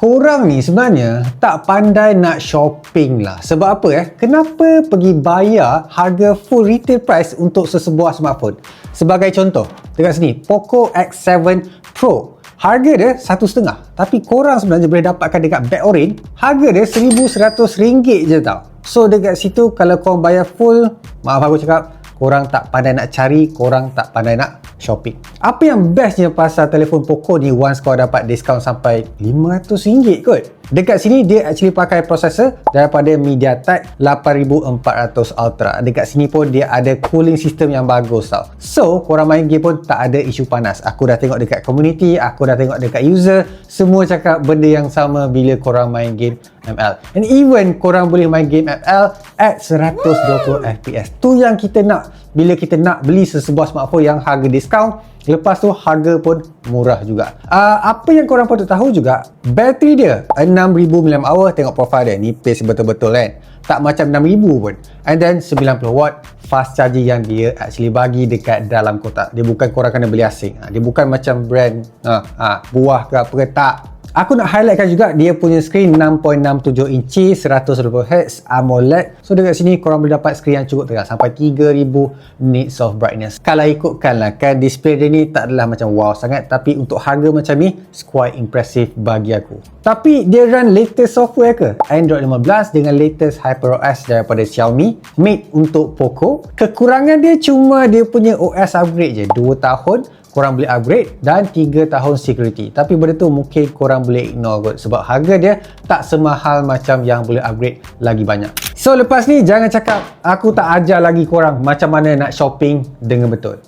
korang ni sebenarnya tak pandai nak shopping lah. Sebab apa Kenapa pergi bayar harga full retail price untuk sesebuah smartphone? Sebagai contoh, dekat sini, Poco X7 Pro. Harga dia RM1,500. Tapi korang sebenarnya boleh dapatkan dekat Bag Orange, harga dia RM1,100 je tau. So dekat situ kalau korang bayar full, maaf aku cakap, korang tak pandai nak cari, korang tak pandai nak shopping. Apa yang bestnya pasal telefon Poco ni, once kau dapat diskaun sampai RM500 kot. Dekat sini dia actually pakai prosesor daripada MediaTek 8400 Ultra. Dekat sini pun dia ada cooling system yang bagus tau. So korang main game pun tak ada isu panas. Aku dah tengok dekat community, aku dah tengok dekat user, semua cakap benda yang sama bila korang main game ML. And even korang boleh main game ML at 120 FPS. Tu yang kita nak bila kita nak beli sesebuah smartphone yang harga diskaun. Lepas tu harga pun murah juga. Apa yang korang patut tahu juga, bateri dia 6000 mAh. Tengok profile dia, nipis betul-betul kan. Tak macam 6000 pun. And then 90 watt fast charging yang dia actually bagi dekat dalam kotak. Dia bukan korang kena beli asing. Dia bukan macam brand buah ke apa ke, tak. Aku nak highlightkan juga dia punya screen 6.67 inci 120Hz AMOLED. So dekat sini korang boleh dapat screen yang cukup terang sampai 3000 nits of brightness. Kalau ikutkan lah kan, display dia ni tak adalah macam wow sangat, tapi untuk harga macam ni quite impressive bagi aku. Tapi dia run latest software ke? Android 15 dengan latest HyperOS daripada Xiaomi, made untuk Poco. Kekurangan dia cuma dia punya OS upgrade je, 2 tahun korang boleh upgrade dan 3 tahun security. Tapi benda tu mungkin korang boleh ignore kot, sebab harga dia tak semahal macam yang boleh upgrade lagi banyak. So lepas ni jangan cakap aku tak ajar lagi korang macam mana nak shopping dengan betul.